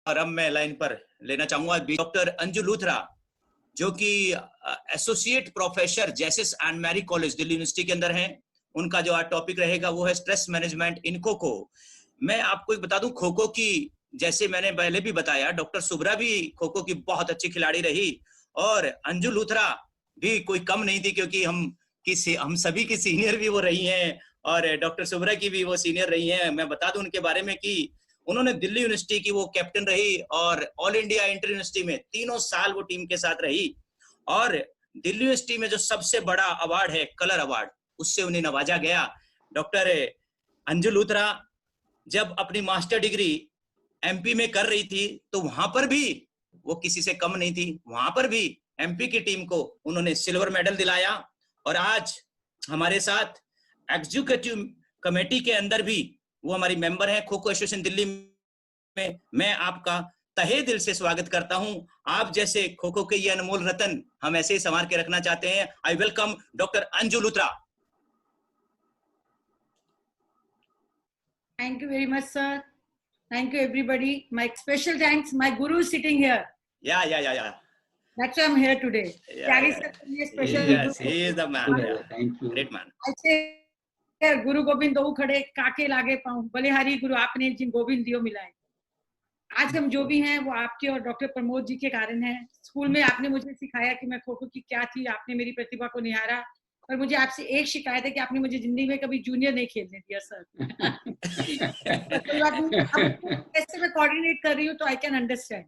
और अब मैं लाइन पर लेना चाहूंगा डॉक्टर अंजू लूथरा, जो कि associate professor Jesus and Mary college Delhi university के अंदर हैं। उनका जो आज टॉपिक रहेगा वो है स्ट्रेस मैनेजमेंट इन खो खो। मैं आपको एक बता दूं, खो खो की, जैसे मैंने पहले भी बताया, डॉक्टर सुब्रा भी खो खो की बहुत अच्छी खिलाड़ी रही और अंजू लूथरा भी कोई कम नहीं थी, क्योंकि हम सभी की सीनियर भी वो रही हैं और डॉक्टर सुब्रा की भी वो सीनियर रही हैं। मैं बता दूं उनके बारे में कि उन्होंने दिल्ली यूनिवर्सिटी की वो कैप्टन रही और ऑल इंडिया इंटर यूनिवर्सिटी में 3 साल वो टीम के साथ रही। और दिल्ली यूनिवर्सिटी में जो सबसे बड़ा अवार्ड है कलर अवार्ड, उससे उन्हें नवाजा गया। डॉक्टर अंजू लूथरा जब अपनी मास्टर डिग्री एमपी में कर रही थी तो वहां पर भी वो किसी से कम नहीं थी। वहां पर भी एमपी की टीम को उन्होंने सिल्वर मेडल दिलाया और आज हमारे साथ एग्जीक्यूटिव कमेटी के अंदर भी वो हमारी मेंबर है खो खो एसोसिएशन दिल्ली में। मैं आपका तहे दिल से स्वागत करता हूं। आप जैसे खो खो के ये अनमोल रतन हम ऐसे ही संवार के रखना चाहते हैं। I welcome doctor Anju Luthra. Thank you very much, sir. Thank you, everybody. My special thanks. My guru is sitting here. Yeah. That's why I'm here today. Yeah. Special yes, he is the man. Yeah. Thank you. Great man. I say, गुरु गोविंद दो खड़े काके लागे पाऊं, बलिहारी गुरु आपने जिन गोविंद दियो मिलाए। आज हम जो भी हैं वो आपके और डॉक्टर प्रमोद जी के कारण हैं। स्कूल में आपने मुझे सिखाया कि मैं खो खो की क्या थी, आपने मेरी प्रतिभा को निहारा। और मुझे आपसे एक शिकायत है कि आपने मुझे जिंदगी में कभी जूनियर नहीं खेलने दिया सर। कैसे मैं कोऑर्डिनेट कर रही हूँ तो I can understand.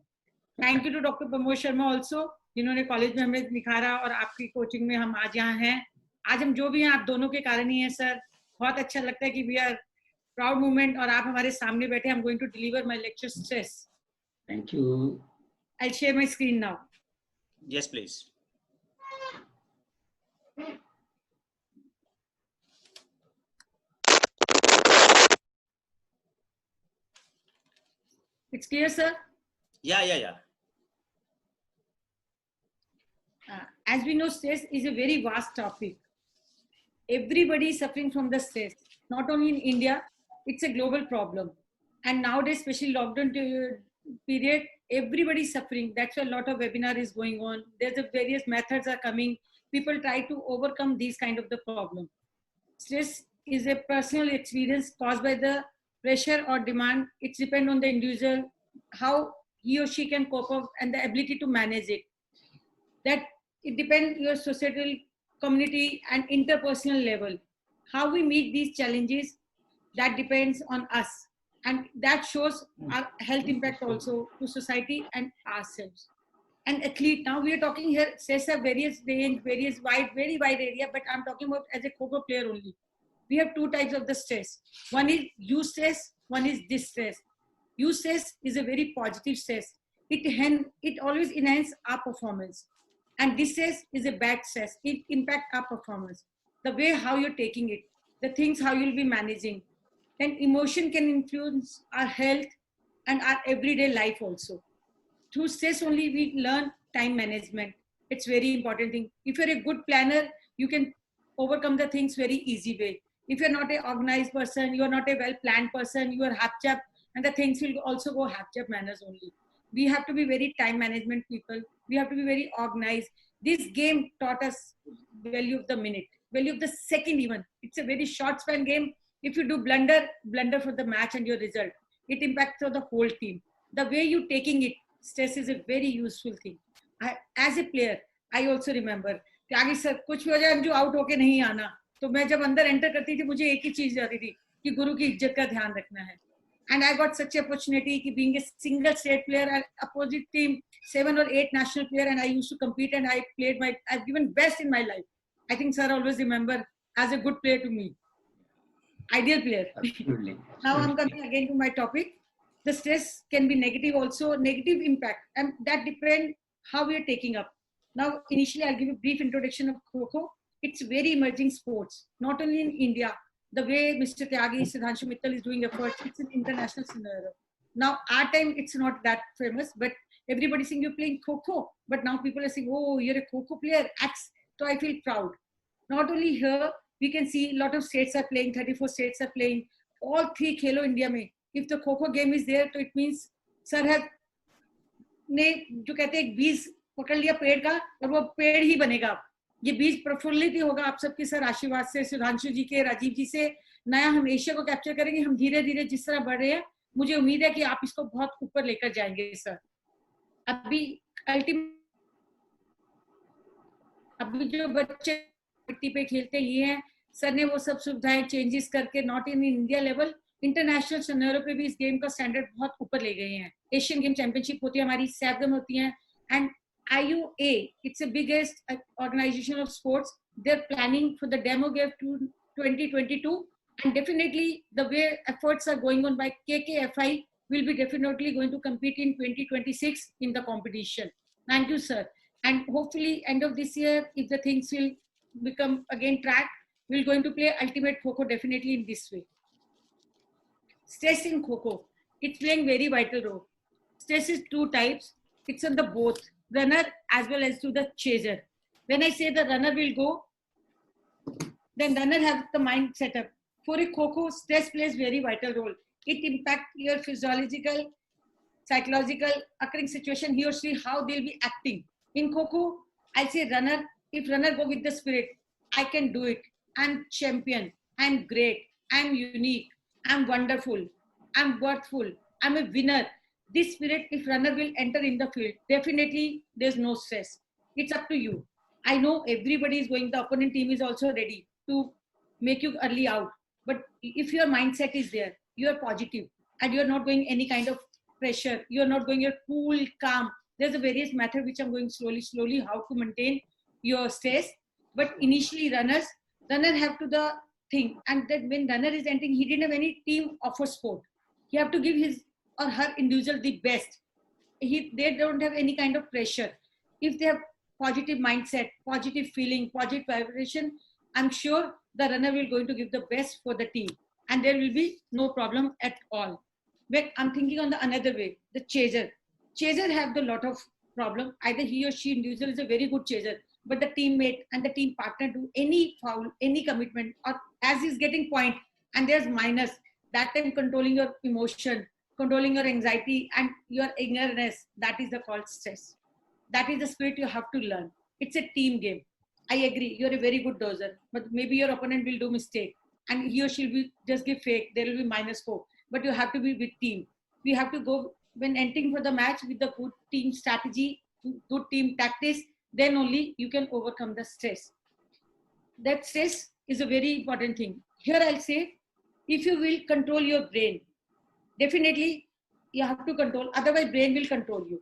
Thank you to doctor Pramod Sharma also, जिन्होंने कॉलेज में हमें निखारा और आपकी कोचिंग में हम आज यहाँ हैं। आज हम जो भी हैं आप दोनों के कारण ही हैं सर। बहुत अच्छा लगता है कि वी आर प्राउड मूवमेंट और आप हमारे सामने बैठे। I am going to deliver my lecture stress. Thank you. I'll share my screen now. Yes, please. It's clear, sir? Yeah. As we know, stress is a very vast topic. Everybody is suffering from the stress. Not only in India, it's a global problem. And nowadays, especially lockdown period, everybody is suffering. That's why a lot of webinar is going on. There's a various methods are coming. People try to overcome these kind of the problem. Stress is a personal experience caused by the pressure or demand. It depends on the individual, how he or she can cope up and the ability to manage it. That it depends your societal, community and interpersonal level. How we meet these challenges, that depends on us. And that shows our health impact also to society and ourselves. And athlete, now we are talking here, stress have various range, various wide, very wide area, but I'm talking about as a Kho-Kho player only. We have two types of the stress. One is eustress, one is distress. Eustress is a very positive stress. It always enhances our performance. And distress is a bad stress. It impacts our performance. The way how you're taking it, the things how you'll be managing. Then emotion can influence our health and our everyday life also. Through stress only we learn time management. It's very important thing. If you're a good planner, you can overcome the things very easy way. If you're not an organized person, you're not a well-planned person, you are half-chap, and the things will also go half-chap manners only. We have to be very time management people. We have to be very organized. This game taught us value of the minute, value of the second even. It's a very short span game. If you do blunder for the match and your result, it impacts the whole team. The way you taking it, stress is a very useful thing. As a player, I also remember कि आगे sir कुछ भी हो जाए जो out होके नहीं आना, तो मैं जब अंदर एंटर करती थी मुझे एक ही चीज आती थी कि गुरु की इज्जत का ध्यान रखना है. And I got such opportunity कि being a single state player and opposite team 7 or 8 national player, and I used to compete and I've given best in my life. I think sir always remember as a good player to me. Ideal player. Absolutely. Now I'm coming again to my topic. The stress can be negative also, negative impact, and that depends how we are taking up. Now, initially, I'll give a brief introduction of Kho-Kho. It's very emerging sports, not only in India. The way Mr. Tyagi, Siddhanshu Mittal is doing efforts, it's an international scenario. Now, our time, it's not that famous, but everybody's saying you're playing Kho-Kho. But now people are saying, oh, you're a Kho-Kho player. So I feel proud. Not only here, we can see a lot of states are playing, 34 states are playing. All 3 Khelo India mein. If the Kho-Kho game is there, so it means sir has ने जो कहते हैं एक बीज पकड़ लिया पेड़ का और वो पेड़ ही बनेगा। ये बीज प्रफुल्लित ही होगा आप सबके सर आशीर्वाद से, सुधांशु जी के, राजीव जी से। नया हम एशिया को कैप्चर करेंगे। हम धीरे धीरे जिस तरह बढ़ रहे हैं, मुझे उम्मीद है कि आप इसको बहुत ऊपर लेकर जाएंगे सर। अभी जो बच्चे मिट्टी पे खेलते ये हैं, सर ने वो सब सुविधाएं चेंजेस करके not in India level, international scenario पे भी इस गेम का स्टैंडर्ड बहुत ऊपर ले गए हैं। एशियन गेम चैंपियनशिप होती है हमारी, सैफगम होती है, and IUA, it's the biggest organization of sports. They're planning for the demo game to 2022, and definitely the way efforts are going on by KKFI will be definitely going to compete in 2026 in the competition. Thank you, sir. And hopefully end of this year, if the things will become again track, we're going to play ultimate Kho definitely in this way. Stress in Kho, it's playing very vital role. Stress is two types. It's on the both runner as well as to the chaser. When I say the runner will go, then runner have the mind set up. For a Kho, stress plays very vital role. It impacts your physiological, psychological occurring situation, he or she, how they'll be acting. In Kho, I'll say runner, if runner go with the spirit, I can do it. I'm champion. I'm great. I'm unique. I'm wonderful. I'm worthful. I'm a winner. This spirit, if runner will enter in the field, definitely there's no stress. It's up to you. I know everybody is going, the opponent team is also ready to make you early out. But if your mindset is there, you're positive and you're not going any kind of pressure, you're not going, you're cool, calm. There's a various method which I'm going slowly, how to maintain your stress. But initially runner have to the thing, and that when runner is entering, he didn't have any team offer sport. He have to give his or her individual the best. They don't have any kind of pressure. If they have positive mindset, positive feeling, positive vibration, I'm sure the runner will going to give the best for the team, and there will be no problem at all. But I'm thinking on the another way, the chaser. Chaser have the lot of problem. Either he or she individual is a very good chaser, but the teammate and the team partner do any foul, any commitment, or as he's getting point and there's minus, that time controlling your emotion, controlling your anxiety and your ignorance, that is the called stress. That is the spirit you have to learn. It's a team game. I agree, you're a very good dozer, but maybe your opponent will do mistake and he or she will just give fake, there will be -4. But you have to be with team. We have to go, when entering for the match, with the good team strategy, good team tactics, then only you can overcome the stress. That stress is a very important thing. Here I'll say, if you will control your brain, definitely you have to control, otherwise brain will control you.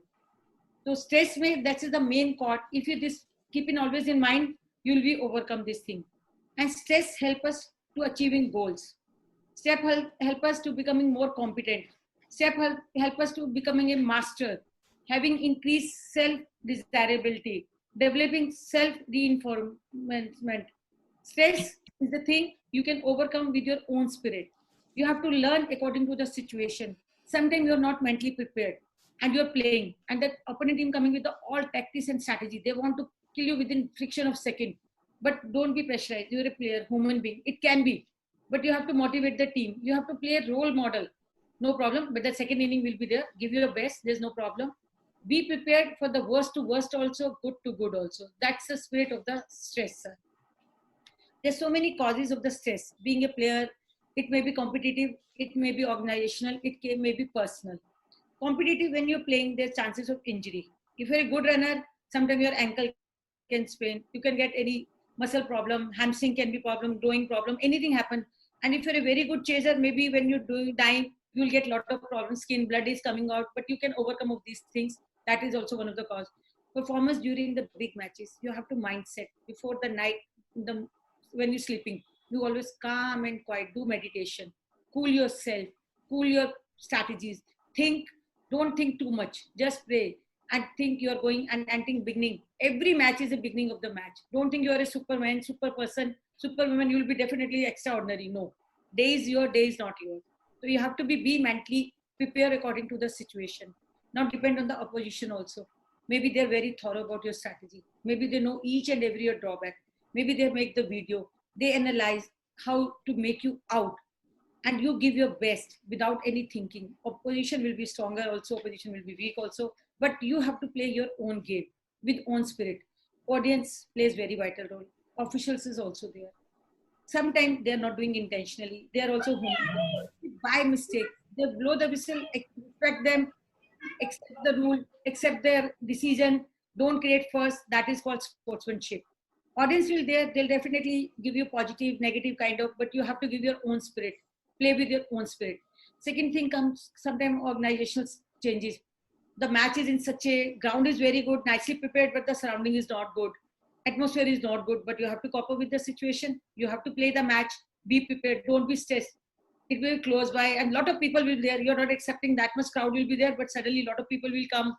So stress may, that is the main cause. If you this keep in always in mind, you will be overcome this thing. And stress help us to achieving goals. Step help us to becoming more competent. Step help us to becoming a master, having increased self-desirability, developing self-reinforcement. Stress is the thing you can overcome with your own spirit. You have to learn according to the situation. Sometimes you're not mentally prepared and you're playing, and the opponent team coming with the all tactics and strategy. They want to kill you within friction of second. But don't be pressurized. You're a player, human being. It can be. But you have to motivate the team. You have to play a role model. No problem. But the second inning will be there. Give your best. There's no problem. Be prepared for the worst to worst also, good to good also. That's the spirit of the stress, sir. There's so many causes of the stress. Being a player, it may be competitive, it may be organizational, it may be personal. Competitive, when you're playing, there's chances of injury. If you're a good runner, sometimes your ankle can sprain. You can get any muscle problem, hamstring can be problem, growing problem, anything happen. And if you're a very good chaser, maybe when you're doing dying, you'll get a lot of problems, skin, blood is coming out, but you can overcome of these things. That is also one of the cause. Performance during the big matches, you have to mindset before the night, when you're sleeping, you always calm and quiet, do meditation, cool yourself, cool your strategies, think, don't think too much, just pray and think you're going and think beginning. Every match is a beginning of the match. Don't think you're a superman, super person, superwoman, you'll be definitely extraordinary. No, day is your, day is not yours. So you have to be mentally prepared according to the situation, not depend on the opposition also. Maybe they're very thorough about your strategy. Maybe they know each and every your drawback. Maybe they make the video, they analyze how to make you out, and you give your best without any thinking. Opposition will be stronger also, opposition will be weak also. but you have to play your own game with own spirit. Audience plays very vital role. Officials is also there. Sometimes they are not doing intentionally. They are also human. By mistake, they blow the whistle. Expect them, accept the rule, accept their decision. Don't create first. That is called sportsmanship. Audience will there. They'll definitely give you positive, negative kind of, but you have to give your own spirit. Play with your own spirit. Second thing comes sometimes organizational changes. The match is in such a ground is very good, nicely prepared, but the surrounding is not good. Atmosphere is not good, but you have to cope up with the situation. You have to play the match. Be prepared. Don't be stressed. It will be close by, and a lot of people will be there. You're not accepting that much crowd will be there, but suddenly a lot of people will come.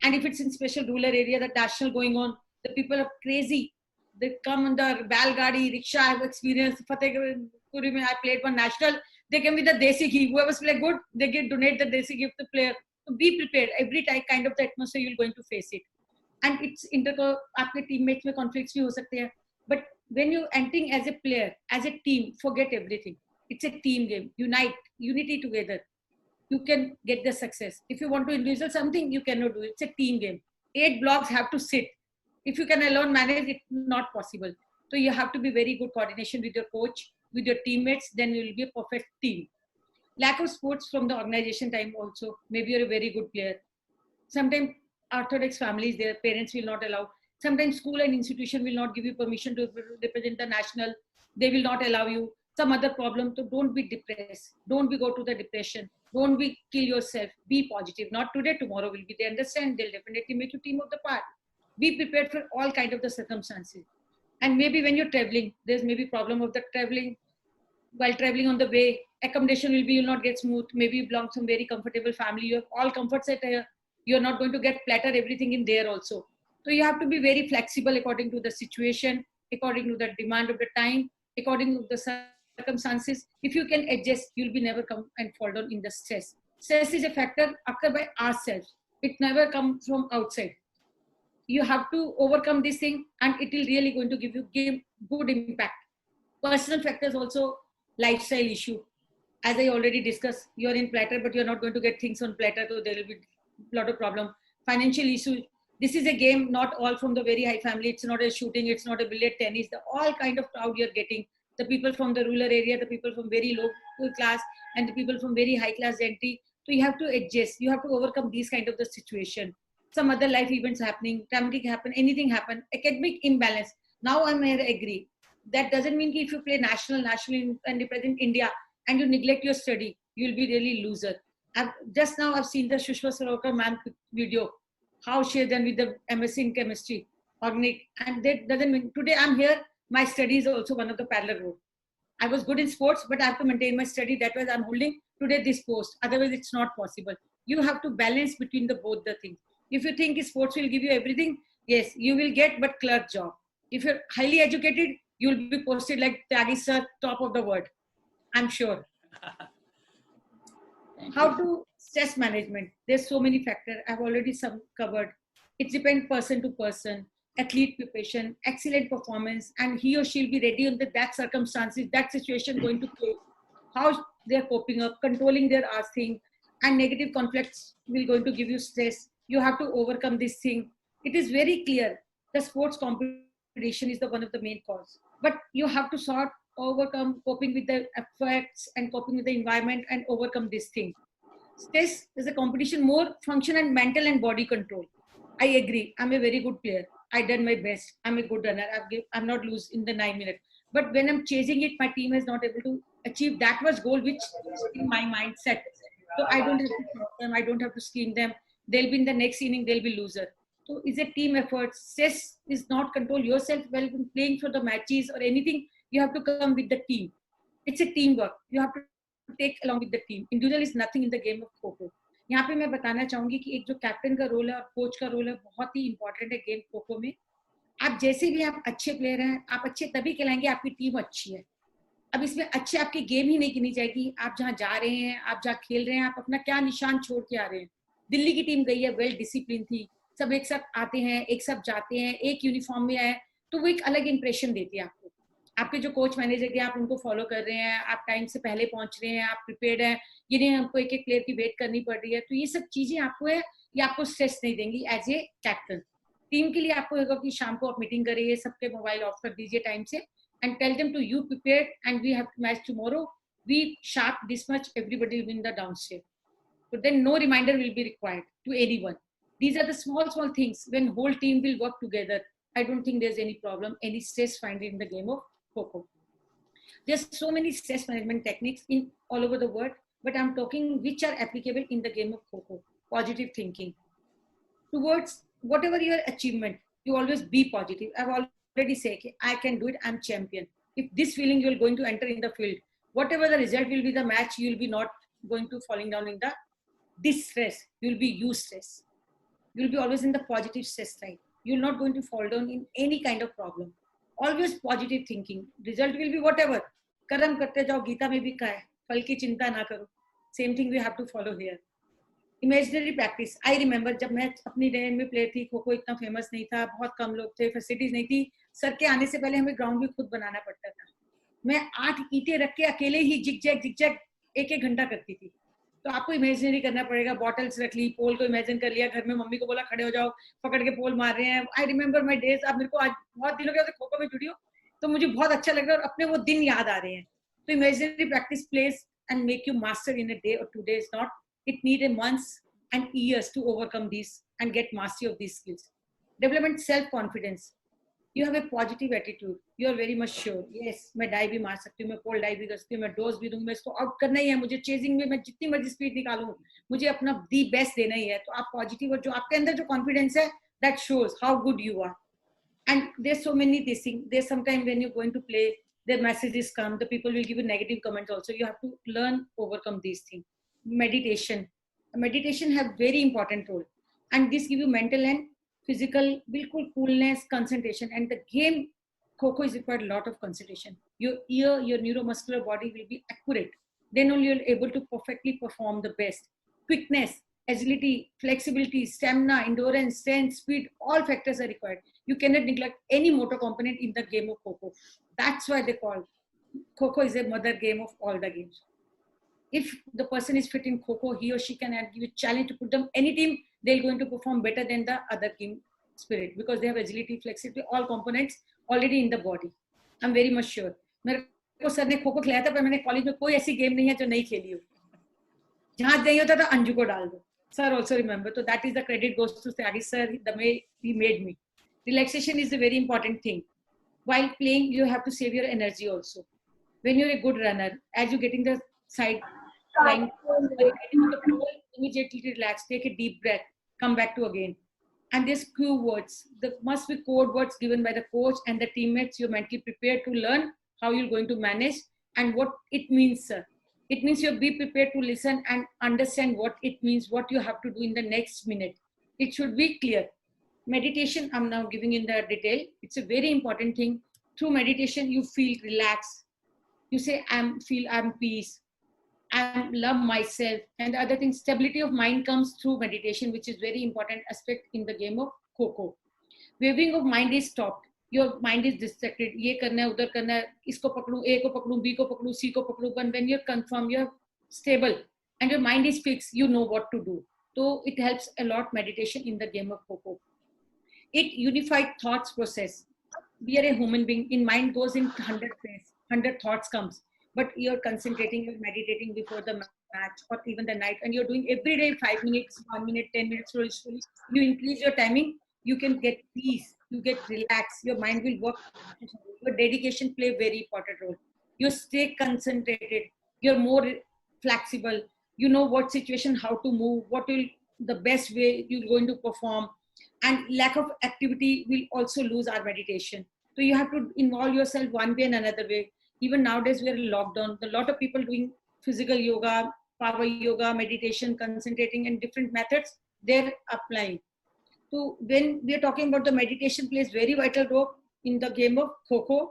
And if it's in special rural area, the national going on, the people are crazy. They come on the Balgadi, rickshaw. I have experienced Fatehpuri. I played one national. They came with the desi ghee. Whoever's play good, they get donate the desi ghee to the player. So be prepared. Every type kind of the atmosphere you're going to face it. And it's आपके teammates में conflicts भी हो सकते हैं. But when you entering as a player, as a team, forget everything. It's a team game. Unity together. You can get the success. If you want to individual something, you cannot do it. It's a team game. 8 blocks have to sit. If you can alone manage, it's not possible. So you have to be very good coordination with your coach, with your teammates, then you will be a perfect team. Lack of sports from the organization time also. Maybe you're a very good player. Sometimes orthodox families, their parents will not allow. Sometimes school and institution will not give you permission to represent the national. They will not allow you. Some other problem. So don't be depressed. Don't be go to the depression. Don't be kill yourself. Be positive. Not today, tomorrow will be. They understand. They'll definitely make you team of the part. Be prepared for all kind of the circumstances. And maybe when you're traveling, there's maybe problem of the traveling. While traveling on the way, accommodation will be, you'll not get smooth. Maybe you belong to some very comfortable family. You have all comforts at here. You're not going to get platter everything in there also. So you have to be very flexible according to the situation, according to the demand of the time, according to the circumstances. If you can adjust, you'll be never come and fall down in the stress. Stress is a factor occurred by ourselves. It never comes from outside. You have to overcome this thing, and it will really going to give good impact. Personal factors also, lifestyle issue. As I already discussed, you're in platter, but you're not going to get things on platter, so there will be a lot of problem. Financial issue. This is a game, not all from the very high family. It's not a shooting, it's not a billiard, tennis. All kind of crowd you're getting. The people from the rural area, the people from very low class, and the people from very high class entry. So you have to adjust. You have to overcome these kind of the situation. Some other life events happening, family happen, anything happen, academic imbalance. Now I may agree. That doesn't mean if you play national and represent India and you neglect your study, you'll be really loser. Just now I've seen the Sushma Swarkar ma'am video, how she has done with the MSc in chemistry, organic, and that doesn't mean today I'm here. My study is also one of the parallel road. I was good in sports, but I have to maintain my study. That was I'm holding today this post. Otherwise, it's not possible. You have to balance between both the things. If you think sports will give you everything, yes, you will get, but clerk job. If you're highly educated, you'll be posted like Tyagi sir, top of the world. I'm sure. How to stress management? There's so many factors. I've already some covered. It depends person to person. Athlete preparation, excellent performance, and he or she will be ready under that circumstances, that situation going to play. How they're coping up, controlling their thing, and negative conflicts will going to give you stress. You have to overcome this thing. It is very clear. The sports competition is the one of the main cause, but you have to overcome coping with the effects and coping with the environment and overcome this thing. Stress is a competition, more function and mental and body control. I agree. I'm a very good player. I done my best. I'm a good runner. I'm not lose in the 9 minutes. But when I'm chasing it, my team is not able to achieve that much goal, which is in my mindset. So I don't have to stop them. I don't have to scheme them. They'll be in the next inning. They'll be loser. So it's a team effort. Stress is not control yourself while playing for the matches or anything. You have to come with the team. It's a teamwork. You have to take along with the team. Individual is nothing in the game of kho-kho. यहाँ पे मैं बताना चाहूंगी कि एक जो captain का role है और कोच का रोल है बहुत ही इंपॉर्टेंट है गेम खो-खो में. आप जैसे भी आप अच्छे प्लेयर हैं, आप अच्छे तभी खिलाएंगे आपकी टीम अच्छी है. अब इसमें अच्छे आपकी गेम ही नहीं गिनी जाएगी. आप जहाँ जा रहे हैं, आप जहाँ खेल रहे हैं, आप अपना क्या निशान छोड़ के आ रहे हैं. दिल्ली की टीम गई है, वेल डिसिप्लिन थी, सब एक साथ आते हैं, एक साथ जाते हैं, एक यूनिफॉर्म में आए, तो वो एक अलग इंप्रेशन देती है आपको. आपके जो कोच मैनेजर के आप उनको फॉलो कर रहे हैं, आप टाइम से पहले पहुंच रहे हैं, आप प्रिपेयर्ड हैं, ये नहीं हमको एक एक प्लेयर की वेट करनी पड़ रही है। तो ये सब चीजें आपको है, ये आपको स्ट्रेस नहीं देंगी एज ए कैप्टन। टीम के लिए आपको होगा कि शाम को आप मीटिंग करिए, सबके मोबाइल ऑफ कर दीजिए टाइम से and tell them to you prepared and we have match tomorrow, we sharp this much, everybody will in the downstair, so then no reminder will be required to anyone. These are the small things. When whole team will work together, I don't think there's any problem, any stress find in the game of Kho-Kho. There's so many stress management techniques in all over the world, but I'm talking which are applicable in the game of Kho-Kho. Positive thinking towards whatever your achievement, you always be positive. I've already said I can do it, I'm champion. If this feeling you're going to enter in the field, whatever the result will be the match, you'll be not going to falling down in the distress, you'll be useless, you'll be always in the positive stress side, you're not going to fall down in any kind of problem, always positive thinking, result will be whatever, कर्म करते जाओ, गीता में भी कहा है फल की चिंता ना करो, same thing we have to follow here. Imaginary practice, I remember जब मैं अपनी डे में प्लेयर थी, खो खो इतना फेमस नहीं था, बहुत कम लोग थे, फैसिलिटीज नहीं थी, सर के आने से पहले हमें ग्राउंड भी खुद बनाना पड़ता था। मैं 8 ईंटें रख के अकेले ही जिग-जैग एक घंटा करती थी। तो आपको इमेजिनरी करना पड़ेगा, बॉटल्स रख ली, पोल को इमेजिन कर लिया, घर में मम्मी को बोला खड़े हो जाओ, पकड़ के पोल मार रहे हैं। I remember my days. अब मेरे को आज बहुत दिनों के बाद खो खो में जुड़ी हूँ, तो मुझे बहुत अच्छा लग रहा है और अपने वो दिन याद आ रहे हैं। तो imaginary practice place and make you master in a day और 2 days, not it need a months and years to overcome these and get mastery of these skills. Development self-confidence. You have a positive attitude. You are very much sure. Yes, मैं die भी मार सकती हूँ, मैं पोल die भी कर सकती हूँ, मैं डोज भी दूंगी, मैं इसको आउट करना ही है, मुझे चेजिंग में मैं जितनी मर्जी स्पीड निकालूं, मुझे अपना दी बेस्ट देना ही है। तो आप पॉजिटिव और जो आपके अंदर जो कॉन्फिडेंस है, that shows how good you are. And there's so many this thing. There's sometimes when you're going to play, the messages come, the people will give you negative comments also. You have to learn overcome these things. Meditation have very important role, and this give you mental and physical bilkul coolness, concentration. And the game Kho-Kho is required a lot of concentration. Your ear, your neuromuscular body will be accurate, then only you're able to perfectly perform the best. Quickness, agility, flexibility, stamina, endurance, strength, speed, all factors are required. You cannot neglect any motor component in the game of Kho-Kho. That's why they call Kho-Kho is a mother game of all the games. If the person is fit in Kho-Kho, he or she can give a challenge to put them any team, they're going to perform better than the other team spirit, because they have agility, flexibility, all components already in the body. I'm very much sure. मेरे को sir ने खो-खो खिलाया था, पर मैंने college में कोई ऐसी गेम नहीं है जो नहीं खेली हो। जहां नहीं होता था अंजू को डाल दो। Sir also remember. So that is the credit goes to Tyagi sir, the way he made me. Relaxation is a very important thing. While playing, you have to save your energy also. When you're a good runner, as you're getting the side line, immediately relax, take a deep breath, come back to again. And there's cue words. There must be code words given by the coach and the teammates. You're mentally prepared to learn how you're going to manage and what it means, sir. It means you'll be prepared to listen and understand what it means, what you have to do in the next minute. It should be clear. Meditation, I'm now giving in the detail. It's a very important thing. Through meditation, you feel relaxed. You say, I'm peace. I love myself. And the other thing, stability of mind comes through meditation, which is very important aspect in the game of Kho-Kho. Wavering of mind is stopped. Your mind is distracted. ये करना है, उधर करना है, इसको पकड़ूं, A को पकड़ूं, B को पकड़ूं, C को पकड़ूं. But when you're confirmed, you're stable, and your mind is fixed, you know what to do. So it helps a lot, meditation in the game of Kho-Kho. It unified thoughts process. We are a human being. In mind goes in 100 ways, 100 thoughts comes. But you're concentrating, you're meditating before the match or even the night, and you're doing every day 5 minutes, 1 minute, 10 minutes, slowly. You increase your timing, you can get peace, you get relaxed, your mind will work. Your dedication play a very important role. You stay concentrated, you're more flexible, you know what situation, how to move, what will the best way you're going to perform. And lack of activity will also lose our meditation. So you have to involve yourself one way and another way. Even nowadays we are in lockdown, a lot of people doing physical yoga, power yoga, meditation, concentrating, and different methods they're applying. So when we are talking about the meditation plays very vital role in the game of Kho-Kho,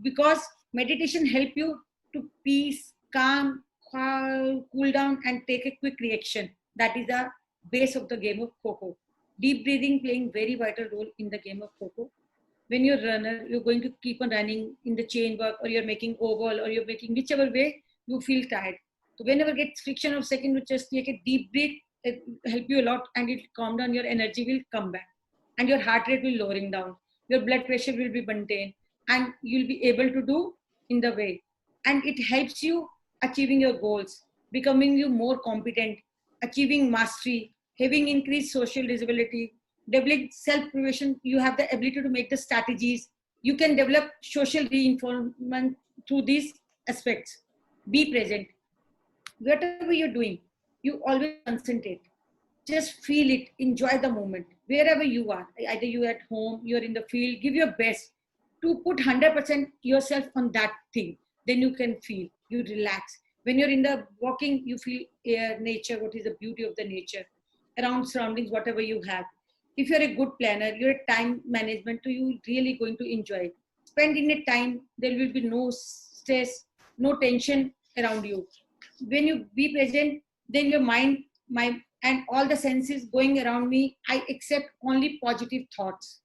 because meditation help you to peace, calm, cool down, and take a quick reaction. That is the base of the game of Kho-Kho. Deep breathing playing very vital role in the game of Kho-Kho. When you're a runner, you're going to keep on running in the chain work, or you're making oval, or you're making whichever way you feel tired. So whenever it gets friction of second, you just take a deep breath. It will help you a lot, and it will calm down. Your energy will come back, and your heart rate will lowering down. Your blood pressure will be maintained, and you'll be able to do in the way. And it helps you achieving your goals, becoming you more competent, achieving mastery, having increased social visibility, developing self-prevention. You have the ability to make the strategies. You can develop social reinforcement through these aspects. Be present. Whatever you're doing, you always concentrate. Just feel it, enjoy the moment. Wherever you are, either you're at home, you're in the field, give your best to put 100% yourself on that thing. Then you can feel, you relax. When you're in the walking, you feel air, nature, what is the beauty of the nature, around surroundings, whatever you have. If you're a good planner, you're a time management, so you're really going to enjoy. Spend in a time, there will be no stress, no tension around you. When you be present, then your mind, and all the senses going around me, I accept only positive thoughts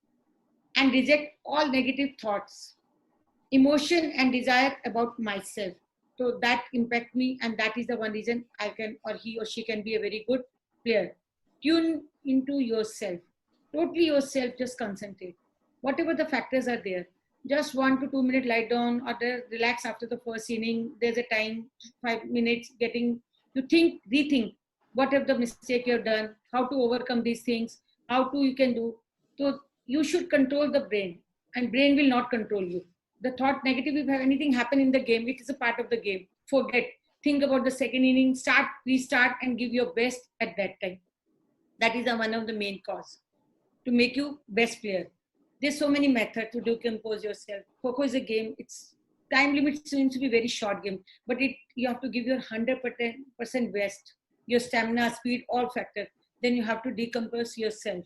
and reject all negative thoughts, emotion and desire about myself. So that impact me, and that is the one reason I can, or he or she can be a very good player. Tune into yourself, totally yourself, just concentrate. Whatever the factors are there, just 1 to 2 minute lie down, or relax after the first inning. There's a time, 5 minutes, getting to think, rethink what have the mistake you've done, how to overcome these things, how to you can do. So you should control the brain, and brain will not control you. The thought negative, if anything happen in the game, it is a part of the game. Forget, think about the second inning, start, restart, and give your best at that time. That is one of the main cause to make you best player. There's so many methods to decompose yourself. Kho is a game. Its time limit seems to be very short game, but you have to give your 100% best, your stamina, speed, all factor. Then you have to decompose yourself.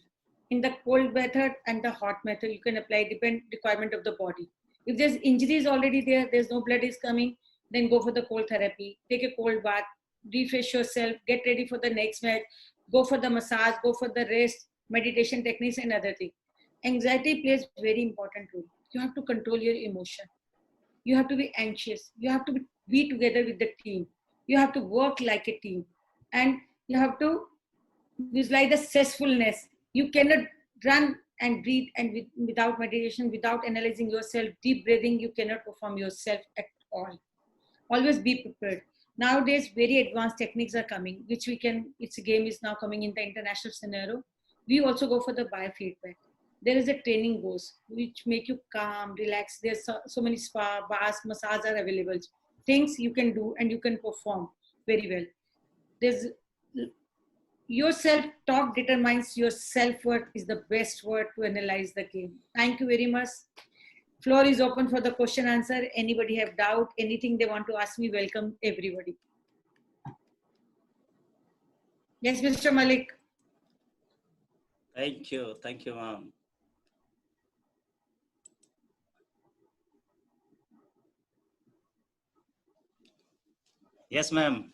In the cold method and the hot method, you can apply requirement of the body. If there's injuries already there, there's no blood is coming, then go for the cold therapy. Take a cold bath, refresh yourself, get ready for the next match, go for the massage, go for the rest, meditation techniques and other things. Anxiety plays very important role. You have to control your emotion. You have to be anxious. You have to be together with the team. You have to work like a team. And you have to visualize the stressfulness. You cannot run and breathe, and without meditation, without analyzing yourself, deep breathing, you cannot perform yourself at all. Always be prepared. Nowadays, very advanced techniques are coming, which we can, its game is now coming in the international scenario. We also go for the biofeedback. There is a training goes, which make you calm, relax. There's so many spa, bars, massage are available. Things you can do and you can perform very well. There's your self-talk determines your self-worth is the best word to analyze the game. Thank you very much. Floor is open for the question answer. Anybody have doubt, anything they want to ask me, welcome everybody. Yes, Mr. Malik. Thank you, ma'am. Yes, ma'am.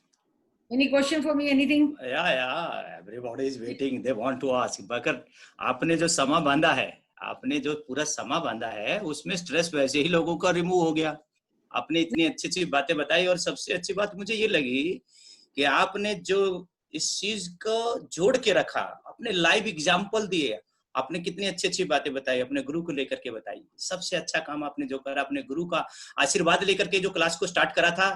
Any question for me? Anything? Yeah. Everybody is waiting. They want to ask. मगर आपने जो समा बांधा है, आपने जो पूरा समा बांधा है, उसमें स्ट्रेस वैसे ही लोगों का रिमूव हो गया. आपने इतनी अच्छी बातें बताई, और सबसे अच्छी बात मुझे ये लगी कि आपने जो इस चीज को जोड़ के रखा, अपने लाइव एग्जाम्पल दिए, आपने कितनी अच्छी बातें बताई, अपने गुरु को लेकर के बताई. सबसे अच्छा काम आपने जो करा, अपने गुरु का आशीर्वाद लेकर के जो क्लास को स्टार्ट करा था,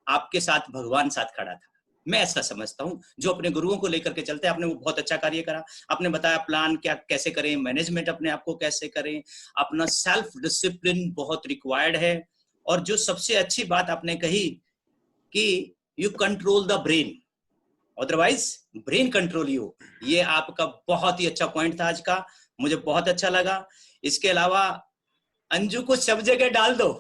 आपके साथ भगवान साथ खड़ा था. मैं ऐसा समझता हूं, जो अपने गुरुओं को लेकर के चलते हैं, आपने वो बहुत अच्छा कार्य करा. आपने बताया प्लान क्या कैसे करें, मैनेजमेंट अपने आप को कैसे करें, अपना सेल्फ डिसिप्लिन बहुत रिक्वायर्ड है. और जो सबसे अच्छी बात आपने कही कि you control the brain, otherwise brain control you. ये आपका बहुत ही अच्छा पॉइंट था आज का, मुझे बहुत अच्छा लगा. इसके अलावा अंजू को सब जगह डाल दो,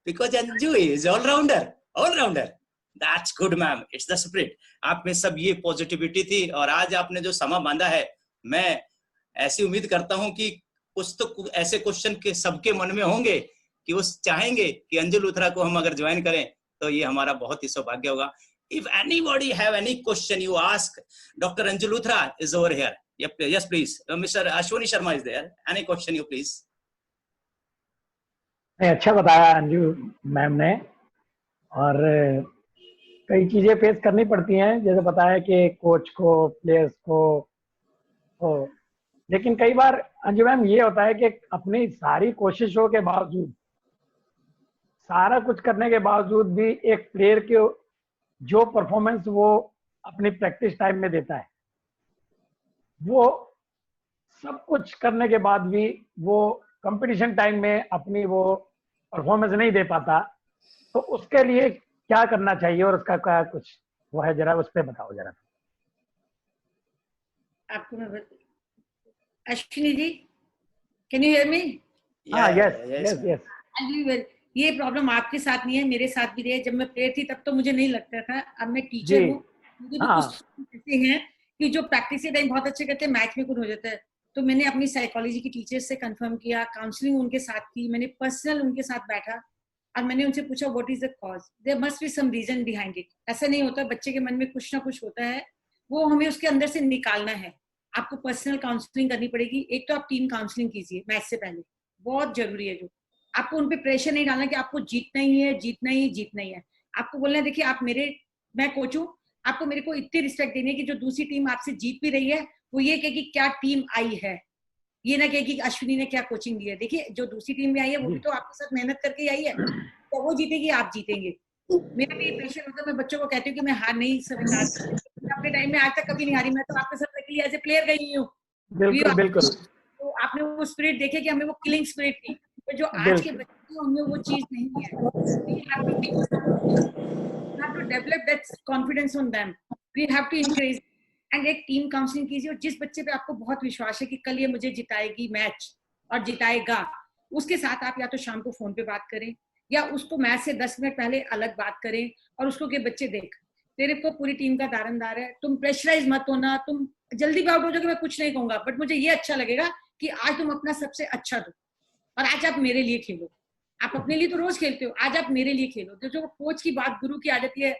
because Anju is all rounder. That's good, ma'am. It's the spirit. आप में सब ये पॉजिटिविटी थी, और आज आपने जो समा बांधा है, मैं ऐसी उम्मीद करता हूं कि कुछ तो ऐसे क्वेश्चन के सबके मन में होंगे कि वो चाहेंगे कि अंजू लूथरा को हम अगर ज्वाइन करें, तो ये हमारा बहुत ही सौभाग्य होगा. If anybody have any question, you ask. Dr. Anju Luthra is over here. Yes, please. Mr. Ashwani Sharma is there. Any question, you please. नहीं, अच्छा बताया अंजू मैम ने। और कई चीजें फेस करनी पड़ती हैं, जैसे बताया कि कोच को, प्लेयर्स को हो। लेकिन कई बार अंजू मैम ये होता है कि अपनी सारी कोशिशों के बावजूद, सारा कुछ करने के बावजूद भी एक प्लेयर के जो परफॉर्मेंस वो अपनी प्रैक्टिस टाइम में देता है, वो सब कुछ करने के बाद भी वो कंपटीशन टाइम में अपनी वो परफॉर्मेंस नहीं दे पाता। तो उसके लिए क्या करना चाहिए और उसका क्या कुछ वो है, जरा उस पर बताओ जरा। आपको मैं Ashwini ji, can you hear me? हाँ, यस यस यस। ये प्रॉब्लम आपके साथ नहीं है, मेरे साथ भी रही है। जब मैं प्लेयर थी तब तो मुझे नहीं लगता था, अब मैं टीचर जी, हूँ, मुझे भी हाँ। कुछ ऐसे हैं कि जो प्रैक्टिस के टाइम बहुत अच्छे करते हैं, मैच में कुछ हो जाता है। तो मैंने अपनी साइकोलॉजी की टीचर से कंफर्म किया, काउंसलिंग उनके साथ की, मैंने पर्सनल उनके साथ बैठा और मैंने उनसे पूछा what is the cause, there must be some reason behind it. ऐसा नहीं होता, बच्चे के मन में कुछ ना कुछ होता है, वो हमें उसके अंदर से निकालना है। आपको पर्सनल काउंसलिंग करनी पड़ेगी। एक तो आप टीम काउंसलिंग कीजिए मैच से पहले, बहुत जरूरी है। जो आपको उन पे प्रेशर नहीं डालना कि आपको जीतना ही है, जीतना ही जीतना ही है। आपको बोलना है देखिए आप मेरे, मैं कोच हूँ, आपको मेरे को इतनी रिस्पेक्ट देनी है कि जो दूसरी टीम आपसे जीत भी रही है वो ये कहे कि क्या टीम आई है, ये ना कहे कि अश्विनी ने क्या कोचिंग दी है। देखिए जो दूसरी टीम में आई है वो भी तो आपके साथ मेहनत करके आई है, तो वो जीतेगी, आप जीतेंगे। मेरा भी प्रेशर होता है, मैं बच्चों को कहती हूँ कि मैं हार नहीं स्वीकार करती। अपने टाइम में आज तक कभी नहीं हारी, मैं तो आपके साथ अकेली एज ए प्लेयर गई हूँ। बिल्कुल बिल्कुल तो आपने वो स्पिरिट देखे कि हमें वो किलिंग स्पिरिट थी, तो जो आज के बिल्कुल। बच्चे हैं उनमें वो चीज नहीं है। We have to develop that confidence on them. We have to encourage and एक टीम काउंसलिंग कीजिए। और जिस बच्चे पे आपको बहुत विश्वास है कि कल ये मुझे जिताएगी मैच और जिताएगा, उसके साथ आप या तो शाम को फोन पे बात करें या उसको मैच से 10 मिनट पहले अलग बात करें और उसको के बच्चे देख, तेरे को पूरी टीम का दारंदार है, तुम प्रेशराइज मत होना, तुम जल्दी भी आउट हो जाओगे, मैं कुछ नहीं कहूंगा, बट मुझे ये अच्छा लगेगा कि आज तुम अपना सबसे अच्छा दो और आज आप मेरे लिए खेलो। आप अपने लिए तो रोज खेलते हो, आज आप मेरे लिए खेलो। तो जो कोच की बात गुरु की आ जाती है।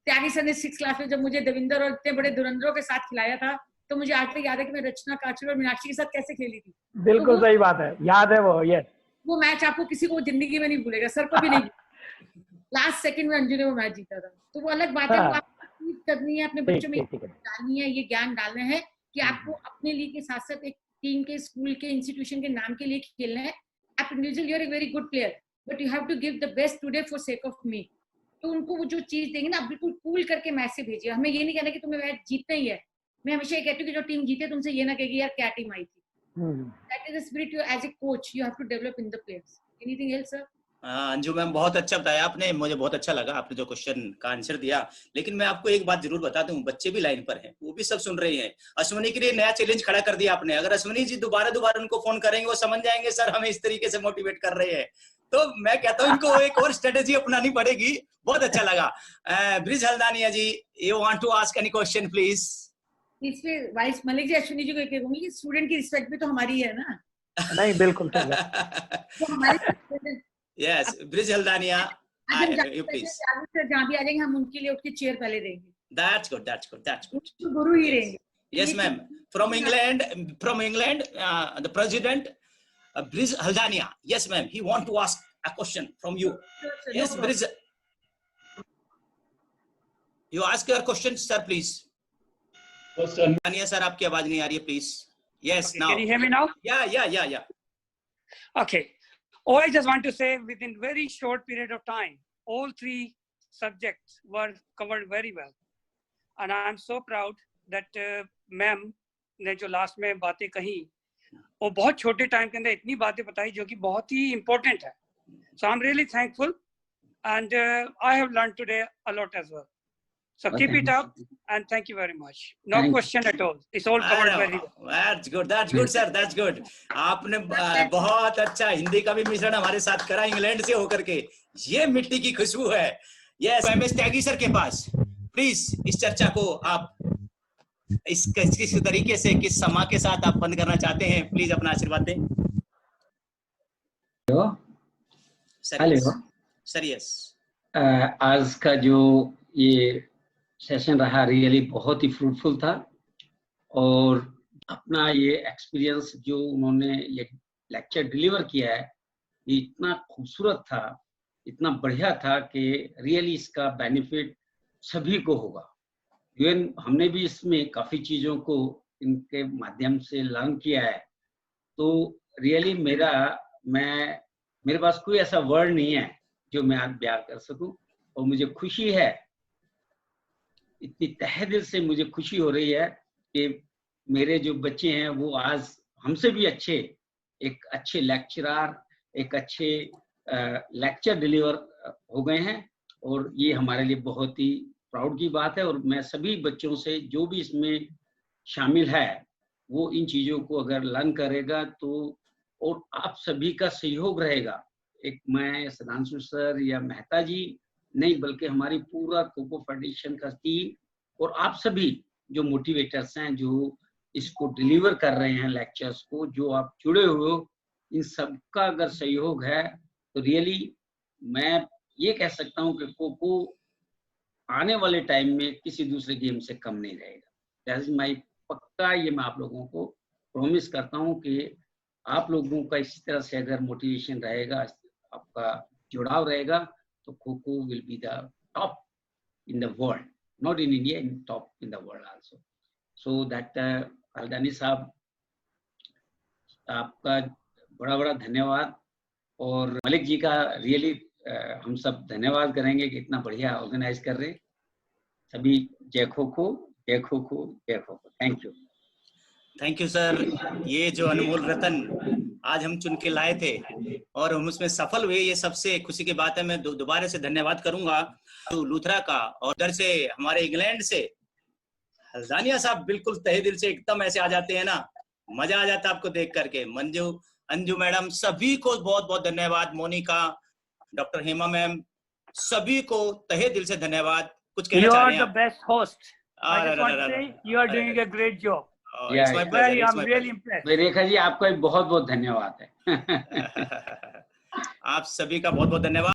त्यागी सर ने 6 क्लास में जब मुझे देविंदर और इतने बड़े धुरंधरों के साथ खिलाया था, तो मुझे आज तक याद है कि मैं रचना काचर और मीनाक्षी के साथ कैसे खेली थी। बिल्कुल तो सही बात है, याद है वो। यस, वो मैच आपको किसी को जिंदगी में नहीं भूलेगा, सर को भी नहीं भूलेगा। लास्ट सेकंड में अंजू ने वो मैच जीता था, तो वो अलग बात है। वो आपको करनी है, अपने बच्चों में ठीक है। डालनी है, ये ज्ञान डालना है कि आपको अपने लिए के साथ साथ एक टीम के, स्कूल के, इंस्टीट्यूशन के नाम के लिए खेलना है। आप individual you are a very good player, but you have to give the best today for sake of me. तो उनको वो जो चीज देंगे ना, आप बिल्कुल कूल करके मैच से भेजिए। हमें ये नहीं कहना कि तुम्हें मैच जीतना ही है। मैं हमेशा ये कहती हूँ कि जो टीम जीते तुमसे ये ना कहेगी यार क्या टीम आई थी। That is the spirit you as a coach you have to develop in the players. Anything else sir? Anju ma'am बहुत अच्छा बताया आपने, मुझे बहुत अच्छा लगा आपने जो क्वेश्चन का आंसर दिया। लेकिन मैं आपको एक बात जरूर बता दूं, बच्चे भी लाइन पर हैं, वो भी सब सुन रहे हैं। अश्विनी के लिए नया चैलेंज खड़ा कर दिया आपने। अगर अश्विनी जी दोबारा उनको फोन करेंगे, वो समझ जाएंगे सर हमें इस तरीके से मोटिवेट कर रहे हैं। तो मैं कहता हूँ इनको एक और स्ट्रेटेजी अपनानी पड़ेगी। बहुत अच्छा लगा। Brij Haldania ji, you want to ask any question please? इसमें वाइस मलिक जी अश्विनी जी को कहूंगी कि स्टूडेंट की रिस्पेक्ट भी तो हमारी है ना। नहीं, बिल्कुल सही है। वो हमारी यस, ब्रिज हल्दानिया, you please. जहाँ भी आ जाएंगे हम उनके लिए उसकी चेयर पहले देंगे। That's good. तो गुरु ही रहेंगे। Yes, ma'am. From England, the president, Briz Haldania. Yes, ma'am. He want to ask a question from you. Yes, Briz. You ask your question, sir, please. Haldania, sir, आपकी आवाज नहीं आ रही है, please. Yes, now. Can you hear me now? Yeah. Okay. All I just want to say, within very short period of time, all 3 subjects were covered very well. And I am so proud that ma'am ने जो last में बातें कही, वो बहुत छोटे time के अंदर इतनी बातें बताई जो कि बहुत ही important है. So I'm really thankful, and I have learned today a lot as well. So keep it up, and thank you very much. No question at all. It's all covered very well. That's good, sir. That's good. आपने बहुत अच्छा हिंदी का भी मिश्रण हमारे साथ करा England से होकर के। ये मिट्टी की खुशबू है। Yes, MS त्यागी सर के पास प्लीज इस चर्चा को आप किस तरीके से, किस समा के साथ आप बंद करना चाहते हैं, प्लीज अपना आशीर्वाद दें। Hello sir. यस, आज का जो ये सेशन रहा रियली बहुत ही फ्रूटफुल था, और अपना ये एक्सपीरियंस जो उन्होंने ये लेक्चर डिलीवर किया है ये इतना खूबसूरत था, इतना बढ़िया था कि रियली इसका बेनिफिट सभी को होगा। इवन हमने भी इसमें काफी चीजों को इनके माध्यम से लर्न किया है। तो रियली मेरे पास कोई ऐसा वर्ड नहीं है जो मैं आज बयां कर सकूं। और मुझे खुशी है, इतनी तहे दिल से मुझे खुशी हो रही है कि मेरे जो बच्चे हैं वो आज हमसे भी अच्छे, एक अच्छे लेक्चरर, एक अच्छे लेक्चर डिलीवर हो गए हैं। और ये हमारे लिए बहुत ही प्राउड की बात है। और मैं सभी बच्चों से, जो भी इसमें शामिल है, वो इन चीजों को अगर लर्न करेगा तो, और आप सभी का सहयोग रहेगा, एक मैं सदांशु सर या मेहता जी नहीं, बल्कि हमारी पूरा कोको फाउंडेशन का टीम और आप सभी जो मोटिवेटर्स हैं, जो इसको डिलीवर कर रहे हैं लेक्चर्स को, जो आप जुड़े हुए हो, इन सबका अगर सहयोग है तो रियली मैं ये कह सकता हूँ कि कोको आने वाले टाइम में किसी दूसरे गेम से कम नहीं रहेगा। दैट इज माय पक्का, ये मैं आप लोगों को प्रॉमिस करता हूँ कि आप लोगों का इसी तरह से अगर मोटिवेशन रहेगा, आपका जुड़ाव रहेगा, तो Coco will be the top in the world, not in India, in top in the world also. So that Haldani साहब, आपका बड़ा बड़ा धन्यवाद। और मलिक जी का रियली हम सब धन्यवाद करेंगे कि इतना बढ़िया ऑर्गेनाइज कर रहे सभी। जय खो-खो, जय खो-खो, जय kho kho. Thank you. Thank you sir. ये जो अनमोल रतन आज हम चुन के लाए थे और हम उसमें सफल हुए, ये सबसे खुशी की बात है। मैं दोबारा से धन्यवाद करूंगा तो लूथरा का। और उधर से हमारे इंग्लैंड से हल्दानिया साहब बिल्कुल तहे दिल से एकदम ऐसे आ जाते हैं ना, मजा आ जाता है आपको देख करके। मंजू, अंजू मैडम, सभी को बहुत बहुत धन्यवाद। मोनिका, डॉक्टर हेमा मैम, सभी को तहे दिल से धन्यवाद। कुछ कहना चाह रहे हैं? You are the best host. I just want to say you are doing a great job. It's my pleasure. I'm really impressed. Rekha ji, आपका बहुत बहुत धन्यवाद है। आप सभी का बहुत बहुत धन्यवाद।